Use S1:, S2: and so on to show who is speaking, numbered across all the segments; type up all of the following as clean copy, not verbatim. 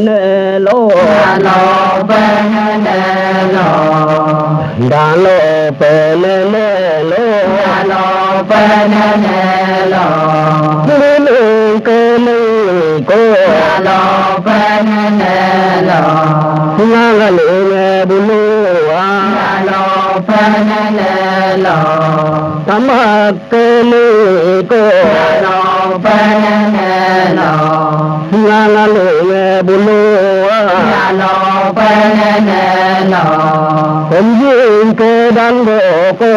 S1: nè lô
S2: lô bê nè lô
S1: đà lô bê nè lô
S2: lô bê nè lô
S1: lư cơ lư cô
S2: lô bê nè lô
S1: nga nga lư bu lư a
S2: lô bê nè lô
S1: sama cơ lư cô
S2: lô bê nè lô
S1: nga nga lư bu lư a
S2: lô bê nè lô
S1: kom ji cơ dan go cô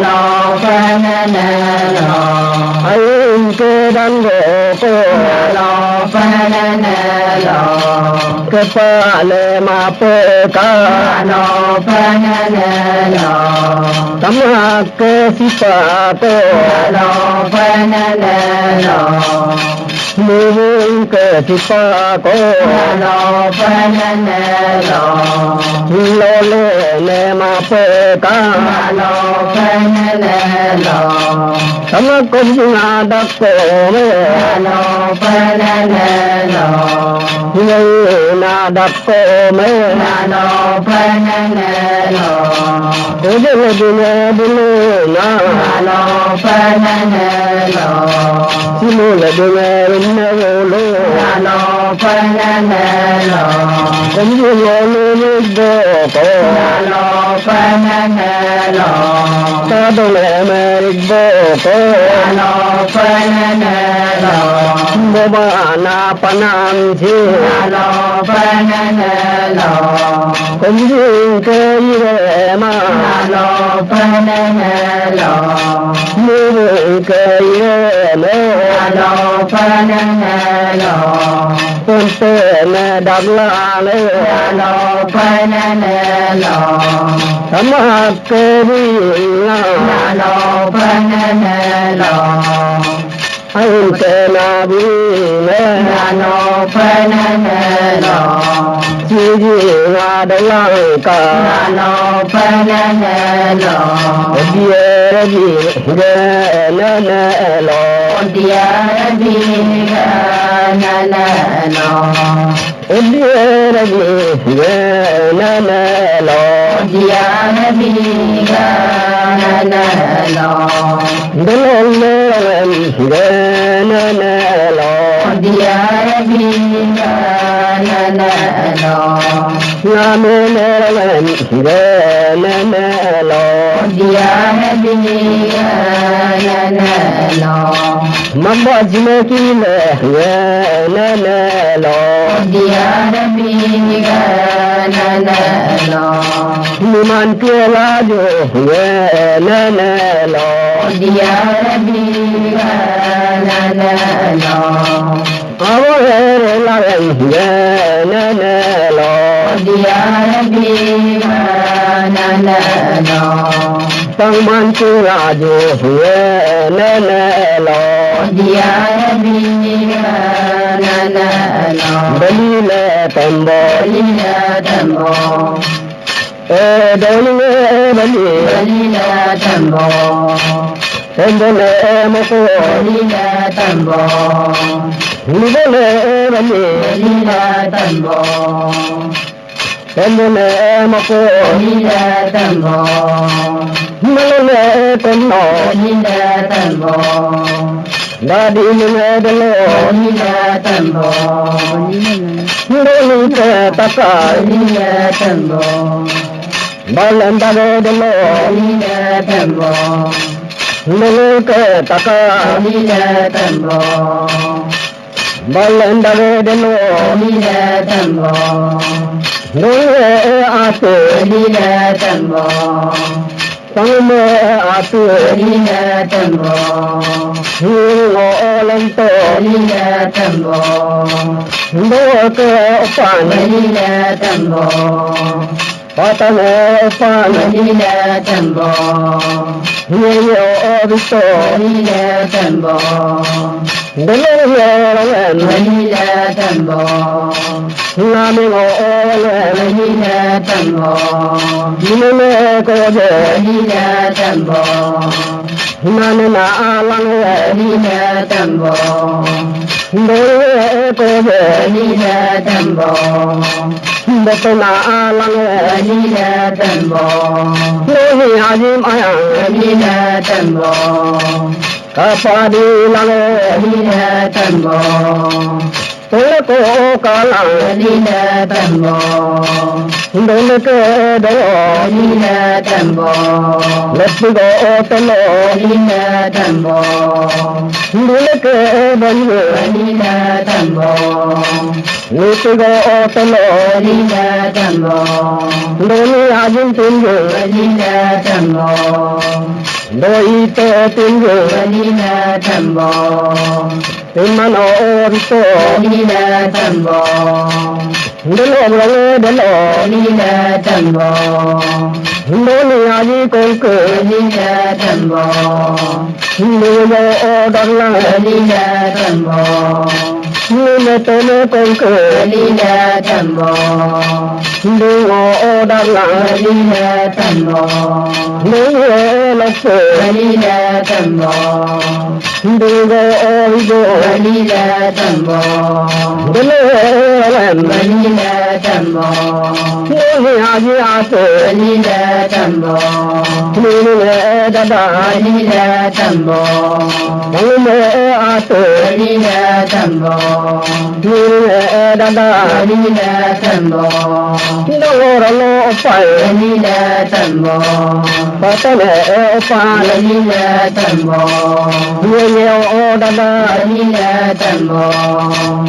S2: lô bê nè lô
S1: ai cơ dan go cô
S2: lô bê nè lô
S1: cơ pa le ma pe ka
S2: lô bê nè lô
S1: sama cơ si pa cô
S2: lô bê nè lô
S1: mu cơ si pa cô
S2: lô bê nè lô
S1: lo le le ma pe ka
S2: lô bê nè lô
S1: sama kom na da ko me
S2: lô bê nè lô
S1: ngai na da ko me
S2: lô bê nè lô
S1: ko je le du na
S2: lô bê nè lô
S1: si mu le du ne lo
S2: lô bê nè lô
S1: kom ji lo le do ko
S2: lô bê nè lô
S1: ta do le me do ko
S2: lô bê nè lô
S1: bo ba na pa nam chi
S2: lô bê nè lô
S1: kom ji ke ye ma
S2: lô bê nè lô
S1: mu ke ye le
S2: lô bê nè lô
S1: con te ne da la le
S2: lô bê nè lô
S1: sama ke ri na
S2: lô bê nè lô
S1: ai ke na bi le
S2: lô bê nè lô
S1: chi ji na da la ka
S2: lô bê nè lô
S1: di ji ge na na lo
S2: dia bi na na lô
S1: di ji ge na na lo
S2: dia bi na na lô
S1: de le ge na na lo
S2: dia bi na na lô
S1: na me ne ge na na lo
S2: dia bi na na lô
S1: ma ba ji me ki le ge na na lo
S2: dia bi na na lô
S1: ni man ke la jo ge na na lo
S2: dia bi na na lô
S1: avo re la ge na na lo
S2: dia bi na na lô
S1: tang man ke la jo ge na na lo
S2: dia bi na na lô
S1: bali le tambo
S2: Balila tambo,
S1: dali le bali
S2: balila tambo,
S1: tambo le mo ko
S2: balila tambo,
S1: ni le bali
S2: balila tambo,
S1: tambo le mo ko
S2: balila tambo,
S1: ni le tambo
S2: balila tambo,
S1: dadi ni le le
S2: balila tambo,
S1: ni te taka
S2: balila tambo,
S1: balanda le le
S2: balila tambo,
S1: ni te taka
S2: balila tambo,
S1: balanda le le
S2: balila tambo.
S1: ni ate
S2: Balila tambo,
S1: Tangme atu
S2: balila tambo,
S1: hingo olento
S2: balila tambo,
S1: ndoke opan
S2: balila tambo,
S1: patane opan
S2: balila tambo,
S1: hingo obito
S2: balila tambo,
S1: delele
S2: balila tambo,
S1: namigo ole
S2: balila tambo,
S1: nimene koje
S2: balila tambo,
S1: nanena alang
S2: balila tambo,
S1: ndole cô về
S2: ni đà tam bồ
S1: một cái nà lăng
S2: ni đà tam bồ
S1: lối hi hà diêm ai
S2: ni đà tam bồ
S1: cả pa đi lăng
S2: ni đà tam bồ
S1: tôi cô cả lăng
S2: ni đà tam bồ
S1: đôi cái đó
S2: ni đà tam bồ
S1: lấp go tên
S2: ni đà tam bồ
S1: đôi cái bên
S2: ni đà tam bồ
S1: lấp go tên
S2: ni đà tam bồ
S1: đôi hà diêm tin
S2: ni đà tam bồ
S1: đôi tơ tin
S2: ni đà tam bồ
S1: tin mà nó to
S2: ni đà tam bồ
S1: đến
S2: ni đà tam bồ
S1: đôi hà diêm con cười
S2: ni đà tam bồ
S1: đôi go đằng lăng
S2: ni đà tam bồ
S1: đôi tên con cười
S2: ni đà tam bồ
S1: đôi go đằng lăng
S2: ni đà tam bồ
S1: đôi lộc
S2: ni đà tam bồ
S1: đôi go
S2: ni đà tam bồ
S1: đôi làm
S2: ni đà tam bồ
S1: đôi hà diêm
S2: ni đà tam bồ
S1: đôi đa
S2: ni đà tam bồ
S1: đôi
S2: ni đà tam bồ
S1: đa
S2: ni đà tam bồ
S1: đâu lo phải
S2: ni đà tam bồ
S1: phải phải
S2: ni đà tam bồ
S1: nhiều đa
S2: ni đà tam bồ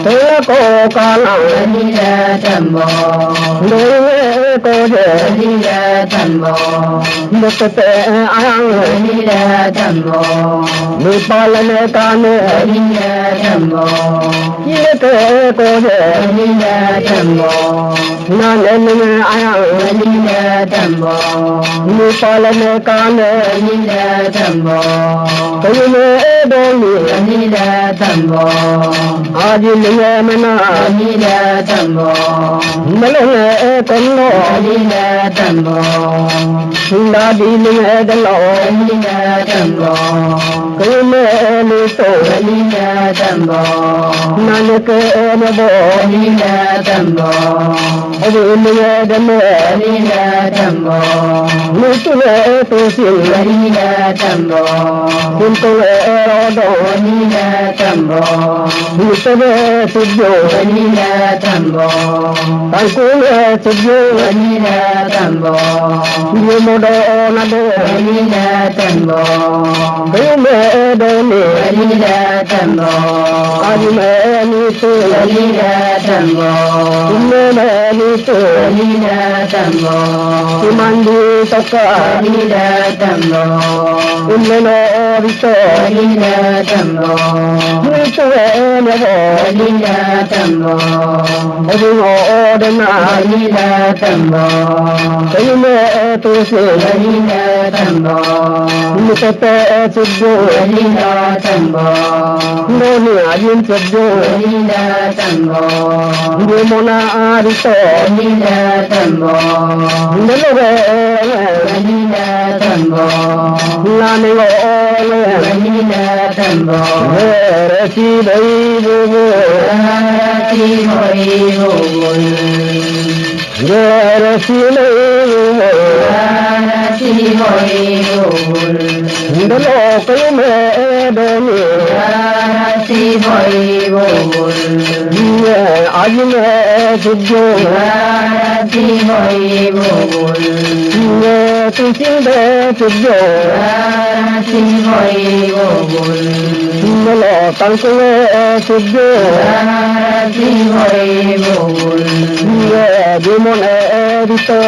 S1: thế cô cả lăng
S2: ni đà tam bồ
S1: đôi cô về
S2: ni đà tam bồ
S1: một cái ăn
S2: ni đà tam bồ
S1: đi lên can
S2: ni đà tam bồ
S1: ये के को है
S2: ni đà tam bồ
S1: ना ने आया
S2: ni đà tam bồ
S1: ni पालन कान
S2: ni đà tam bồ
S1: कई में डोली
S2: ni đà tam bồ
S1: आज लिए मना
S2: ni đà tam bồ
S1: मले कन्नो
S2: ni đà tam bồ
S1: ना दिल में डलो
S2: ni đà tam bồ
S1: कई में नी तो
S2: ni đà tam bồ
S1: नानक ने बो
S2: ni đà tam bồ
S1: अब लिए डमे
S2: ni đà tam bồ
S1: नी तुले तो सिल
S2: ni đà tam bồ
S1: तुम तो रोडो
S2: ni đà tam bồ
S1: नी तबे सुजो
S2: ni đà tam bồ
S1: ताकू सुजो
S2: ni đà tam bồ
S1: ये मोडो ना दो
S2: ni đà tam bồ
S1: कई में डोली
S2: ni đà tam bồ
S1: आज मैं नी तो
S2: ni đà tam bồ
S1: मैं नी तो
S2: ni đà tam bồ
S1: मंदी तका
S2: ni đà tam bồ
S1: उन्हें नो रितो
S2: ni đà tam bồ
S1: नी तो ने बो
S2: ni đà tam bồ
S1: अब वो डना
S2: ni đà tam bồ
S1: कई में तो से
S2: ni đà tam bồ
S1: निकटे सुजो
S2: ni đà tam bồ
S1: नो नी आजिन सुजो
S2: ni đà tam bồ
S1: ये मोना रितो
S2: ni đà tam bồ
S1: नलो रे
S2: ni đà tam bồ
S1: नाने वो
S2: ni đà tam bồ
S1: रसी भई वो
S2: ti hội vô bùi
S1: रसी नहीं वो
S2: ti hội vô bùi
S1: डलो कई में डोली
S2: ti hội vô bùi
S1: आज मैं सुजो
S2: ti hội vô bùi
S1: तू चिंदे सुजो
S2: ti hội vô bùi
S1: नलो तंकु सुजो
S2: ti hội vô bùi
S1: विमोन रितो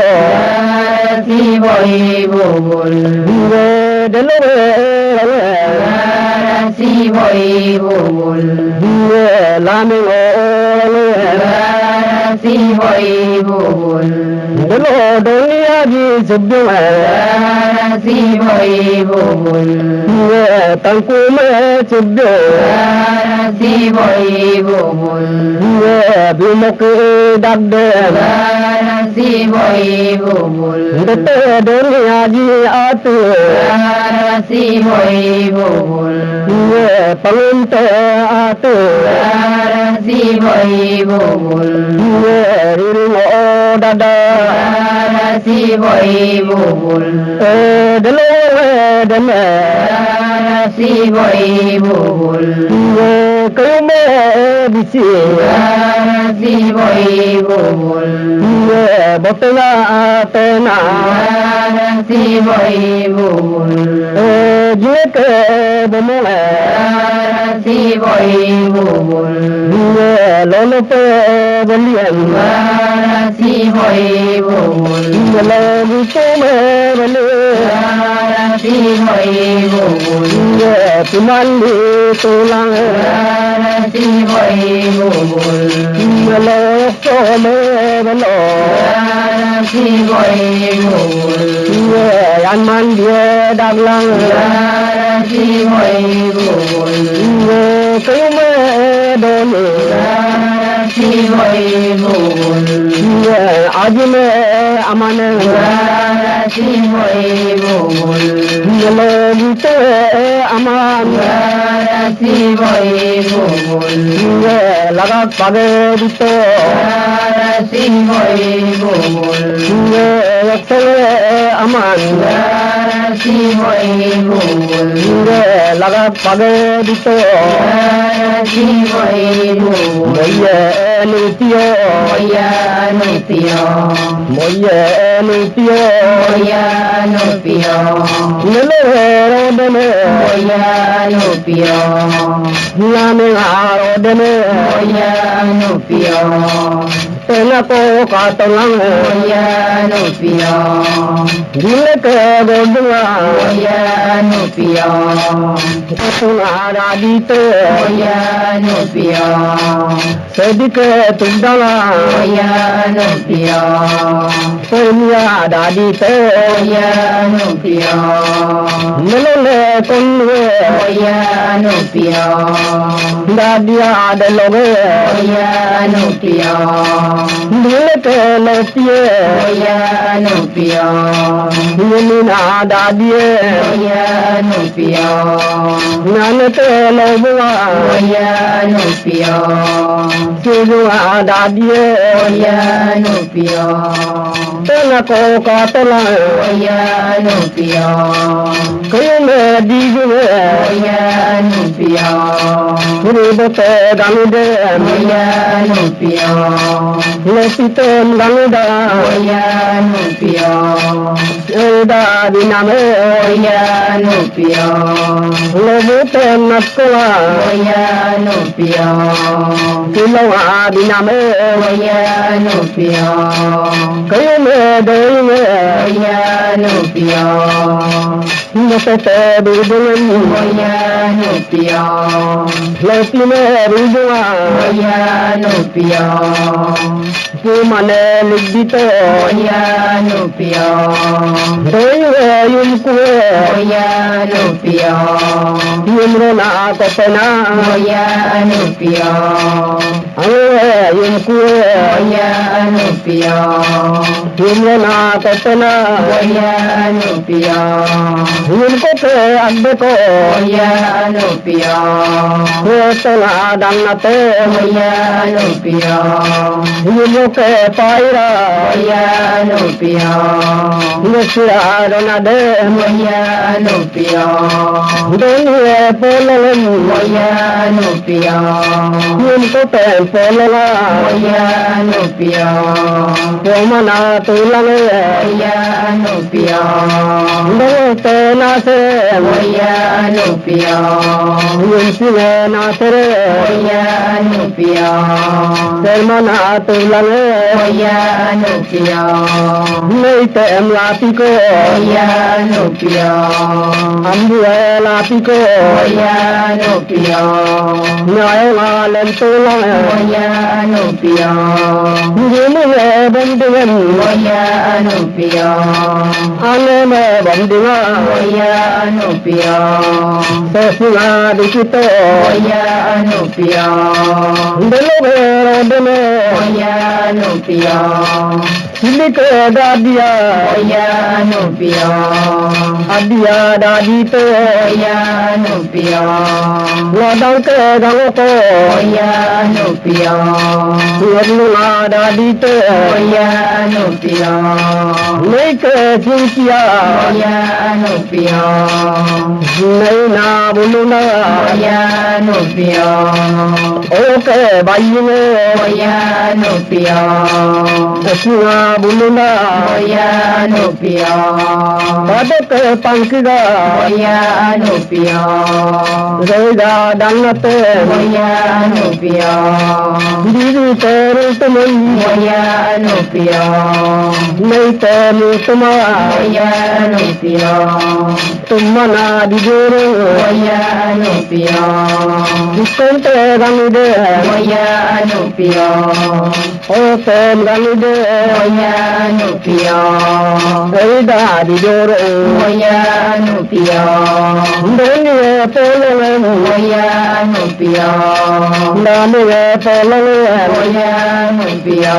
S2: ti hội vô bùi
S1: डलो
S2: ti hội vô bùi
S1: लामे
S2: ti hội vô bùi
S1: डलो डोलिया जी सुजो
S2: ti hội vô bùi
S1: तंकु में सुजो
S2: ti hội vô bùi
S1: विमुख day
S2: ti hội vô bùi
S1: डटे डोलिया जी आतु
S2: ti hội vô bùi
S1: पलंत आतु
S2: ti si bội bùn
S1: ye rin o da da
S2: ra si bội bùn
S1: de lo de me
S2: ra si bội bùn
S1: ye ko me bi si
S2: ra si bội bùn
S1: ye botna tena
S2: ra si bội bùn
S1: je ke de me
S2: ra si bội bùn
S1: ye lo lo pe bolian
S2: ra si bội bùn
S1: ye lo bi to me bole
S2: ra si bội bùn
S1: ye tumali tulang
S2: ra si bội bùn
S1: ye lo so me bolo
S2: ra si bội bùn
S1: ye an man ye daglang
S2: ra si bội bùn
S1: ye ko me do ni
S2: ra si bội bùn
S1: ye आज me amane
S2: ra si bội bùn
S1: ye lo bi to aman
S2: ra si bội bùn
S1: ye laga page bi to
S2: ra si bội bùn
S1: ye yakse aman
S2: ra si bội bùn
S1: ye laga page bi to
S2: ra si bội bùn
S1: moye ni tio
S2: moya no pio
S1: moye ni tio
S2: moya no pio
S1: nele ro de me
S2: moya no pio
S1: la me ro de me
S2: moya no pio
S1: tena ko ka tolang
S2: moya no pio
S1: dile ke godwa
S2: moya no pio
S1: tuna ra di te
S2: moya no pio
S1: sedik tundala
S2: moya no pio
S1: sonia da di te
S2: moya no pio
S1: melole konwe
S2: moya no pio
S1: da dia de loge
S2: moya no pio
S1: dile ke lo pie
S2: moya no pio
S1: ni na da die
S2: moya no pio
S1: nan te lo bua
S2: moya no pio
S1: su da die
S2: moya no pio
S1: tena ko ka tolang
S2: moya no pio
S1: kayo me di ge
S2: moya no pio
S1: Guru bote ganude
S2: moya no pio
S1: lesite ganuda
S2: moya no pio
S1: eda diname
S2: moya no pio
S1: lobute naskola
S2: moya no pio
S1: silawa diname
S2: moya no pio
S1: kayo me deime
S2: moya no pio
S1: mosete bidun
S2: moya no pio
S1: lesime bidua
S2: moya no pio
S1: kumane ligdite
S2: moya no pio
S1: deime yumkue
S2: moya no pio
S1: yumrona kopena
S2: moya no pio
S1: awe yumkue
S2: moya no pio
S1: yumrona kopena
S2: moya no pio
S1: yumkope agbeko
S2: moya no pio
S1: kotona dannate
S2: moya no pio
S1: yumuke paira
S2: moya no pio
S1: yusirarona de
S2: moya no pio
S1: deniye pololem
S2: moya no pio
S1: yumkope polola
S2: moya no pio
S1: pomana tulale
S2: moya no pio
S1: ndote nase
S2: moya no pio
S1: yumsine nasere
S2: moya no pio
S1: sermana tulale
S2: moya no pio
S1: neite emlatiko
S2: moya no pio
S1: ambuwe latiko
S2: moya no pio
S1: nyaela lentula
S2: moya no pio
S1: yumuye bandiwen
S2: moya no pio
S1: aneme bandiwa
S2: moya no pio
S1: sesuna dikito
S2: moya no pio
S1: deloge deme
S2: moya no pio
S1: Silike dadia
S2: Oya anupio
S1: adia dadito
S2: Oya anupio
S1: ladang ke gangoko
S2: Oya anupio
S1: Ngadlula dadito
S2: Oya anupio
S1: Neke jinkia
S2: Oya anupio
S1: Naina buluna
S2: Oya anupio
S1: Oke bayine
S2: Oya anupio
S1: Singa buluna
S2: Oya anupio
S1: Padeke pangkiga
S2: Oya anupio
S1: Zeda dangate
S2: Oya anupio
S1: Diri terutumun
S2: Oya anupio
S1: Naite mutuma
S2: Oya anupio
S1: Tumana dijuru
S2: Oya anupio
S1: Dikante gamide
S2: Oya anupio
S1: Oten gamide
S2: Oya anupio
S1: Zeda dijuru
S2: Oya anupio
S1: Deni polele
S2: Oya anupio
S1: Dani polele
S2: Oya anupio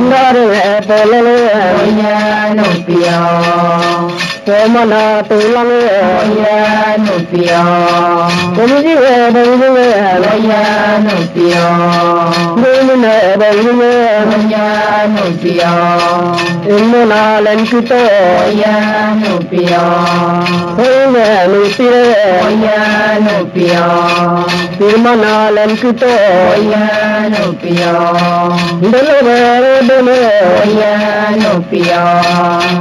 S1: Dari polele
S2: Oya anupio
S1: Somana tulang
S2: Oya anupio
S1: Kumji bangule
S2: Oya anupio
S1: Dumine bangule
S2: Oya anupio
S1: Imuna lenkito
S2: Oya anupio
S1: Sine nutire
S2: Oya anupio
S1: Firmana lenkito
S2: Oya anupio
S1: Delaware dene
S2: Oya anupio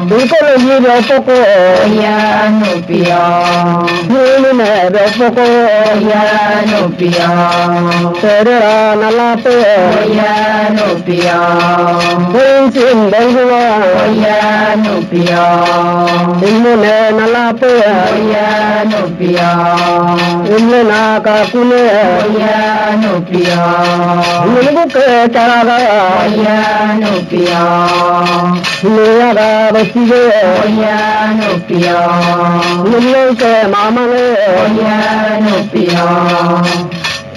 S1: Dukolo jiro poko
S2: Oya anupio
S1: Dumine poko
S2: Oya anupio
S1: Terera nalape
S2: Oya anupio
S1: Rinsin bangula
S2: Oya anupio
S1: Imune nalape
S2: Oya anupio
S1: Imuna kakune
S2: Oya anupio
S1: Nuluke caraga
S2: Oya anupio
S1: Nulaga basige
S2: Oya anupio
S1: Nuluke mamale
S2: Oya anupio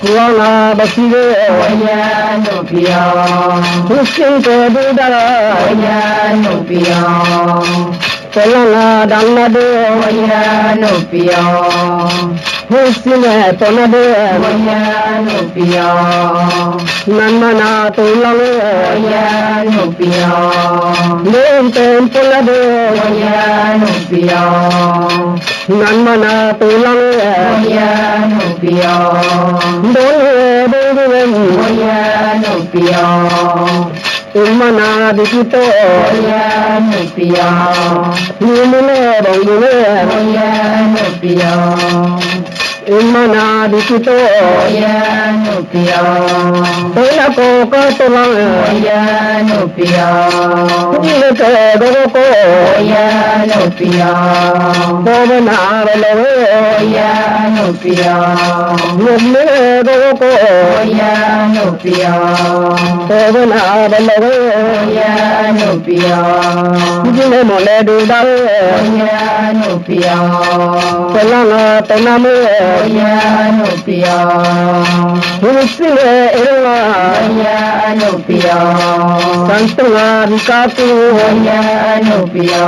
S1: Kuala basige
S2: Oya anupio
S1: Huskin ke budara
S2: Oya anupio
S1: Pelana danade
S2: Oya anupio
S1: Husine tonade
S2: Oya anupio
S1: Nanmana tulale
S2: Oya anupio
S1: Lenten polade
S2: Oya anupio
S1: Nanmana tulale
S2: Oya anupio
S1: Dole dole
S2: Oya anupio
S1: Imana dikito
S2: Oya anupio
S1: Nimune bangule
S2: Oya anupio
S1: Imana dikito
S2: Oya anupio
S1: Tena ko katulang
S2: Oya anupio
S1: Ile ke doko
S2: Oya anupio
S1: Bobe na balawe
S2: Oya anupio
S1: Nimune doko
S2: Oya anupio
S1: Bobe na balawe
S2: Oya anupio
S1: Jine mole dudale
S2: Oya anupio
S1: Pelana tename
S2: Oya anupio
S1: Husine irwa
S2: Oya anupio
S1: Santunga bikatu
S2: Oya anupio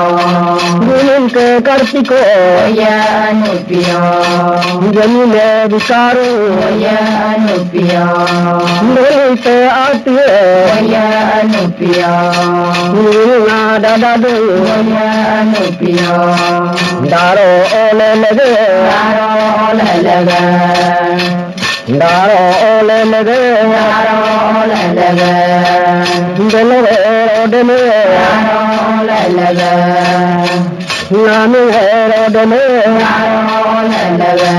S1: Gunung ke kartiko
S2: Oya anupio
S1: Jamine bikaru
S2: Oya anupio
S1: Nuri te ati
S2: Oya anupio
S1: Nuna dadadu
S2: Oya anupio
S1: Daro ole lege
S2: Daro olalaga
S1: Daro ole lege
S2: Daro olalaga
S1: Delore odene
S2: Daro olalaga
S1: Nami odene
S2: Daro olalaga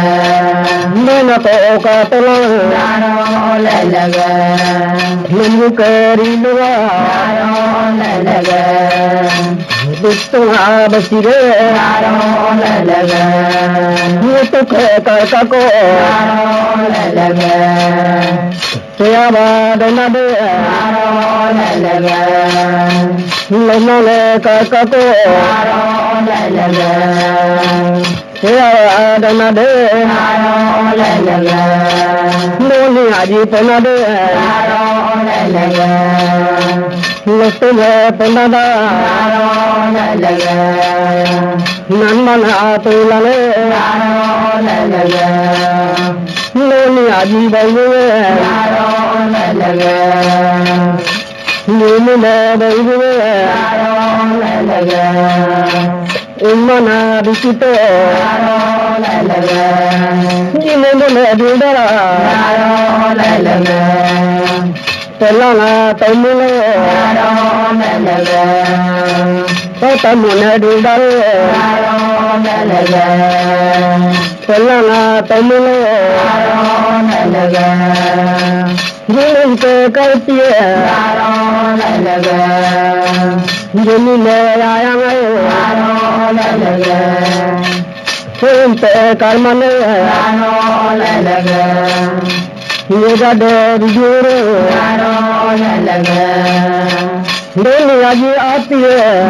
S1: Nena to katulang
S2: Daro olalaga
S1: Nungu kerinduwa
S2: Daro olalaga
S1: Bistunga basire
S2: Daro olalaga
S1: Yutu ke kakako
S2: Daro olalaga
S1: Sayaba donade
S2: Daro olalaga
S1: Lemale kakako
S2: Daro olalaga
S1: Sayaba donade
S2: Daro olalaga
S1: Noni aji penade
S2: Daro olalaga
S1: Lutu le penada Nanmana tulale Noni aji bayu Nini le bayu Ummana dikito Nini le dudara Telana tamule tamune dudare Telana tamule Jilinte kaitiye Jilile ayamaye Jilinte karmane Yega de jure Deli aji aati hai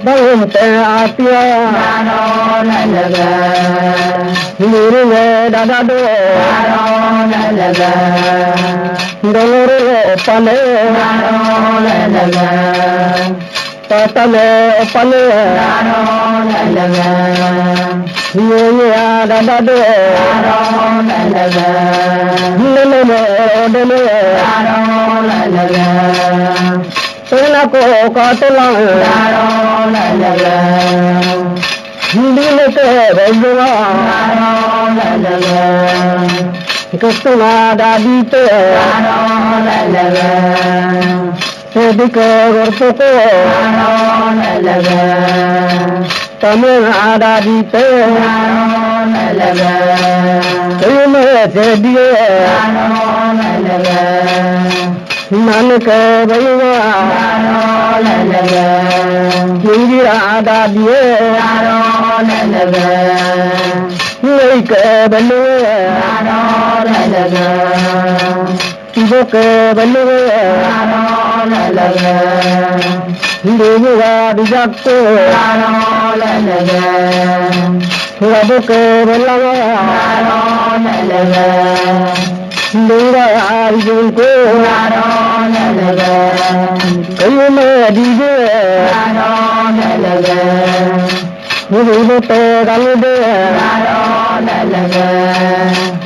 S1: Bahute aati hai Mere mein dada do Dolore pale Patale pale Ye dada do Tena ko katla Dile ke bajwa Kastuna dadi te Sedik gorto ko Tamena dadi te Tume sediye Nanak bajwa Jingira dadiye Naik balu Bok balu Dewa dijakto Bok balu Dewa arjunko Kayume dije Ibote galide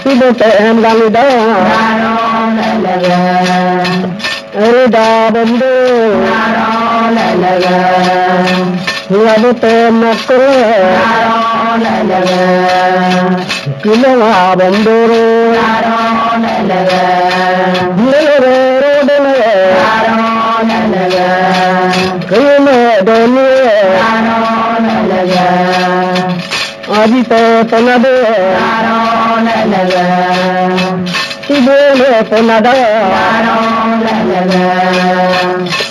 S1: Ibote galide Erida bende Ibote nakle Kilala bandoro Nilere rodele Kayume doni Ajito tanade Ibole tanada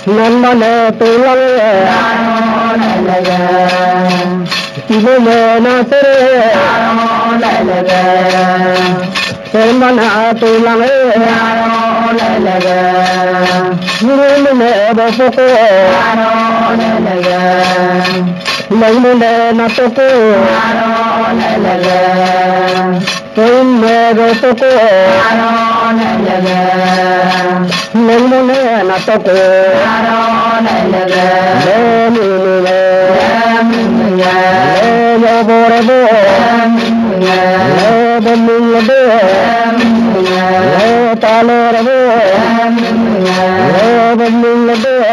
S1: Nanmane tulale Ibole nasere Sermana tulale Nirumene bapoko Naimune natoko Naimune bapoko Naimune natoko Naimune Naimune Naimune Talerabo Naimune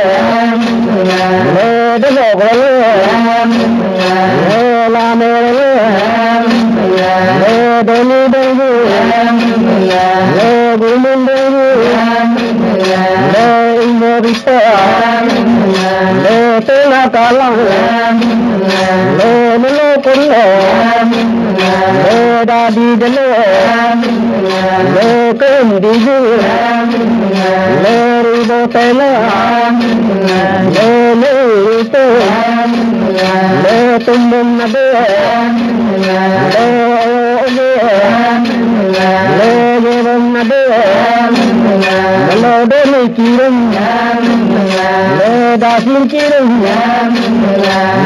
S1: le da sin kirum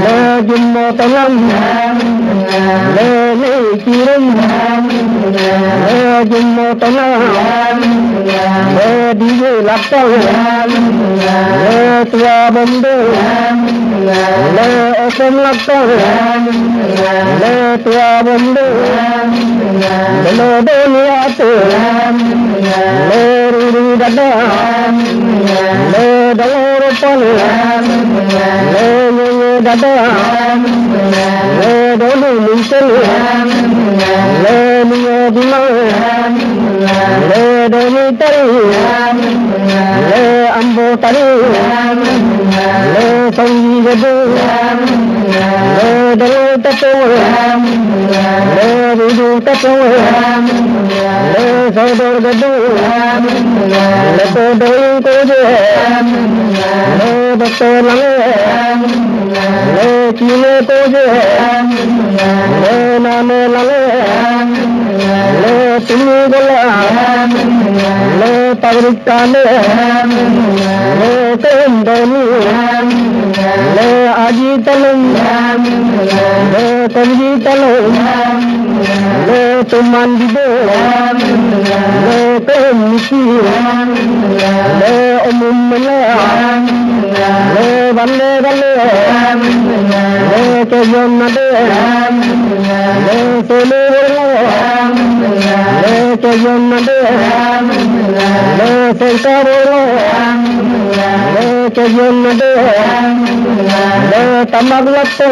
S1: le jummo talam le kirum le jummo talam le divu lapal le tua bondo le osam lapal le tua bondo le dunia tu le ruru dada le daloro pal le dada le dolu mintel le niya dina le doni tari le ambo tari le sangi jadu le dalo tato le rudu tato le saudar gadu le to doi ko je le bato lange le chine ko je le name lange le tumi gola le pavrikane le tendoni le aji talum le tanji talum le tumandide le temisi le umumna le bande bande le kejonnade le sole le kejonnade le sentaro le kejonnade le tamaglatto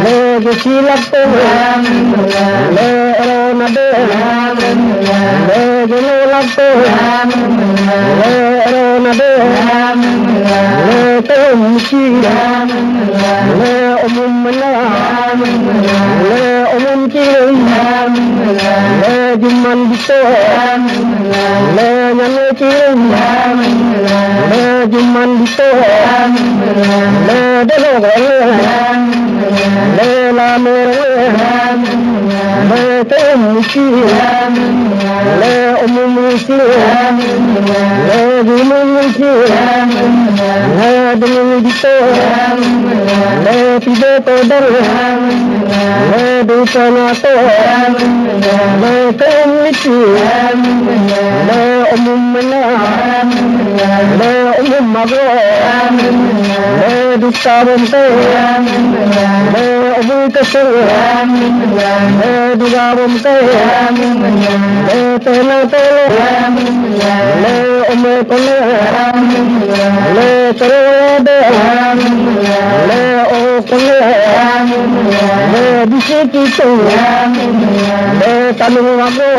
S1: le gusilatto le ronade le gulatto le ronade le temsi le umumna le umumki le jumman bito le nyameki le jumman bito le delo le la mere le temsi le umumki le jummuki le delo bito le pide todar le dusanato le temsi le umumna le umummago le dusabante le umukase le dugabante le tenato le umekole le terode le okole le bisikito le tanumago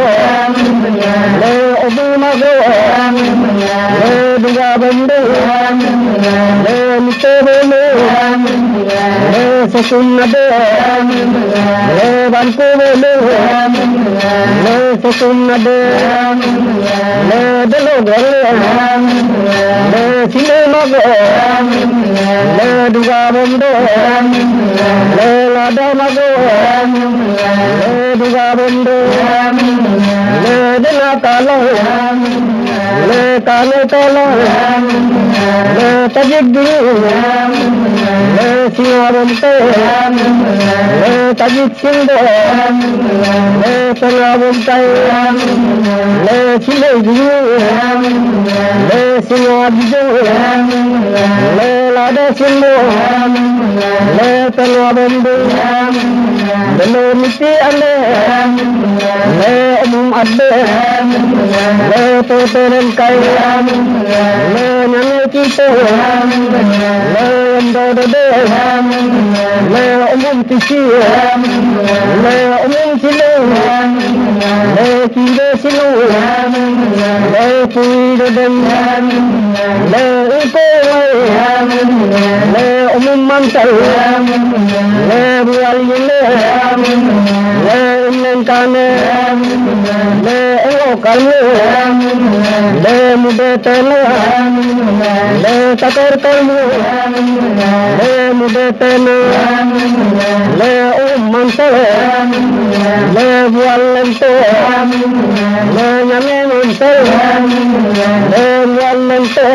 S1: le obumago le dugabande le mitebele le sasunade le bankubele le sasunade le delogale le sinemago le dugabande le ladamago le dugabande le denatalo le kanetalo le tajigdu le siwabante le tajitsindo le tanabante le silegdu le siwabdu le ladasindo le tanabande le miti ale le adde le totoren kai le nyamekito le ndodode le tisi le silo le kide silo le puido den le uko le mantal le bual le kane le eo kalmu le mudetena le takar kalmu le mudetena le ummante le buallante le nyamenante le buallante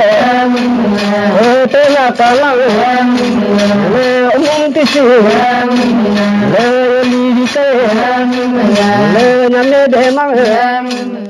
S1: tena kalang le umumtisi le lirite le nyame demang